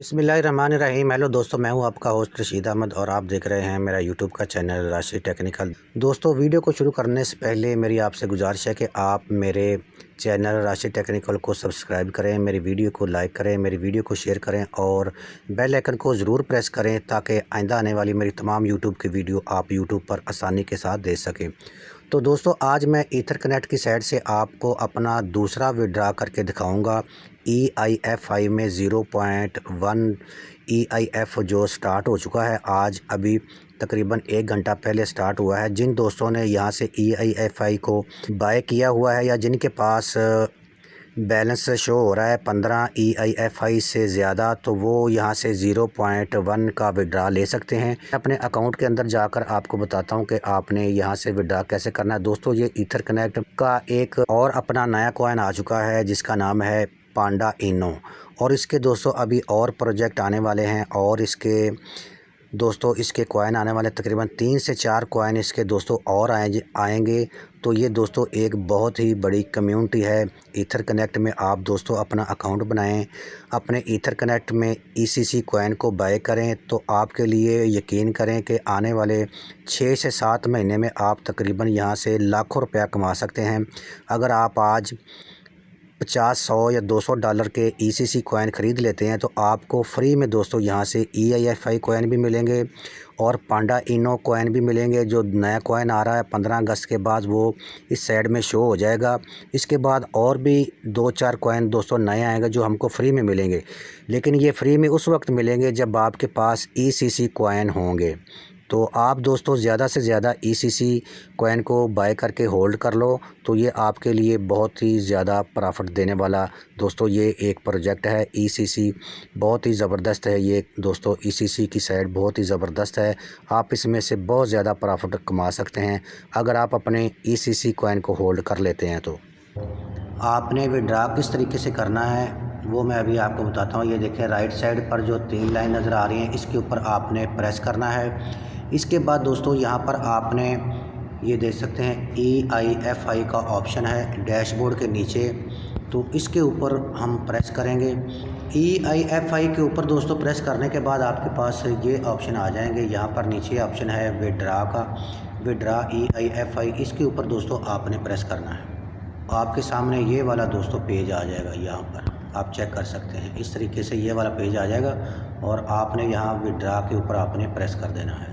बिस्मिल्लाहिर्रहमानिर्रहीम। हेलो दोस्तों, मैं हूं आपका होस्ट रशीद अहमद और आप देख रहे हैं मेरा यूट्यूब का चैनल राशिद टेक्निकल। दोस्तों, वीडियो को शुरू करने से पहले मेरी आपसे गुजारिश है कि आप मेरे चैनल राशिद टेक्निकल को सब्सक्राइब करें, मेरी वीडियो को लाइक करें, मेरी वीडियो को शेयर करें और बेल आइकन को ज़रूर प्रेस करें ताकि आइंदा आने वाली मेरी तमाम यूट्यूब की वीडियो आप यूट्यूब पर आसानी के साथ देख सकें। तो दोस्तों, आज मैं ईथर कनेक्ट की साइड से आपको अपना दूसरा विड्रा करके दिखाऊंगा। EiFi में 0.1 EIF जो स्टार्ट हो चुका है, आज अभी तकरीबन 1 घंटा पहले स्टार्ट हुआ है। जिन दोस्तों ने यहाँ से EiFi को बाय किया हुआ है या जिनके पास बैलेंस शो हो रहा है 15 EiFi से ज़्यादा, तो वो यहाँ से 0.1 का विड्रा ले सकते हैं। अपने अकाउंट के अंदर जाकर आपको बताता हूँ कि आपने यहाँ से विड्रा कैसे करना है। दोस्तों, ये ईथर कनेक्ट का एक और अपना नया कॉइन आ चुका है जिसका नाम है पांडा इनो, और इसके दोस्तों अभी और प्रोजेक्ट आने वाले हैं और इसके कॉइन आने वाले तकरीबन 3 से 4 कॉइन इसके दोस्तों और आएंगे। तो ये दोस्तों एक बहुत ही बड़ी कम्युनिटी है ईथर कनेक्ट में। आप दोस्तों अपना अकाउंट बनाएं, अपने ईथर कनेक्ट में ECC कॉइन को बाय करें, तो आपके लिए यकीन करें कि आने वाले 6 से 7 महीने में आप तकरीबन यहाँ से लाखों रुपया कमा सकते हैं। अगर आप आज 50, 100 या $200 के ECC कॉइन ख़रीद लेते हैं तो आपको फ्री में दोस्तों यहाँ से EiFi कॉइन भी मिलेंगे और पांडा इनो कॉइन भी मिलेंगे। जो नया कॉइन आ रहा है 15 अगस्त के बाद वो इस साइड में शो हो जाएगा। इसके बाद और भी 2-4 कॉइन दोस्तों नए आएंगे जो हमको फ्री में मिलेंगे, लेकिन ये फ्री में उस वक्त मिलेंगे जब आपके पास ECC कॉइन होंगे। तो आप दोस्तों ज़्यादा से ज़्यादा ECC कॉइन को बाय करके होल्ड कर लो, तो ये आपके लिए बहुत ही ज़्यादा प्रॉफिट देने वाला दोस्तों ये एक प्रोजेक्ट है। ECC बहुत ही ज़बरदस्त है। ये दोस्तों ECC की साइड बहुत ही ज़बरदस्त है। आप इसमें से बहुत ज़्यादा प्रॉफिट कमा सकते हैं अगर आप अपने ECC कॉइन को होल्ड कर लेते हैं। तो आपने विड्रा किस तरीके से करना है वो मैं अभी आपको बताता हूँ। ये देखें, राइट साइड पर जो 3 लाइन नज़र आ रही हैं इसके ऊपर आपने प्रेस करना है। इसके बाद दोस्तों यहाँ पर आपने ये देख सकते हैं EiFi का ऑप्शन है डैशबोर्ड के नीचे, तो इसके ऊपर हम प्रेस करेंगे। EiFi के ऊपर दोस्तों प्रेस करने के बाद आपके पास ये ऑप्शन आ जाएंगे। यहाँ पर नीचे ऑप्शन है विड्रा का, विड्रा EiFi, इसके ऊपर दोस्तों आपने प्रेस करना है। आपके सामने ये वाला दोस्तों पेज आ जाएगा, यहाँ पर आप चेक कर सकते हैं। इस तरीके से ये वाला पेज आ जाएगा और आपने यहाँ विड्रा के ऊपर आपने प्रेस कर देना है।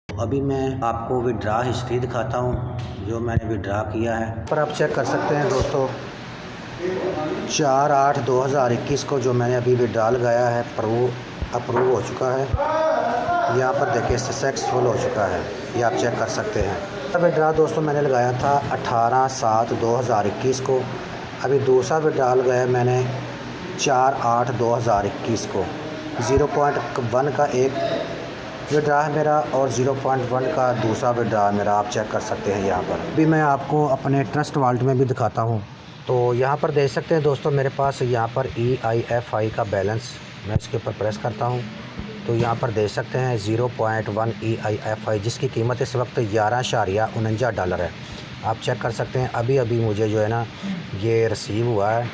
अभी मैं आपको विड्रा हिस्ट्री दिखाता हूँ जो मैंने विड्रा किया है। पर आप चेक कर सकते हैं दोस्तों 4/8/2021 को जो मैंने अभी विड्रा लगाया है पर वो अप्रूव हो चुका है। यहाँ पर देखिए सक्सेसफुल हो चुका है, ये आप चेक कर सकते हैं। विड्रा दोस्तों मैंने लगाया था 18/7/2021 को। अभी दूसरा विड्रा लगाया मैंने 4/8/2021 को। 0.1 का एक विड्रा है मेरा और 0.1 का दूसरा विड्रा है मेरा, आप चेक कर सकते हैं यहाँ पर। अभी मैं आपको अपने ट्रस्ट वॉलेट में भी दिखाता हूँ। तो यहाँ पर देख सकते हैं दोस्तों मेरे पास यहाँ पर EiFi का बैलेंस, मैं इसके ऊपर प्रेस करता हूँ तो यहाँ पर देख सकते हैं 0.1 EiFi जिसकी कीमत इस वक्त $11.49 है। आप चेक कर सकते हैं। अभी अभी मुझे जो है ना ये रिसीव हुआ है।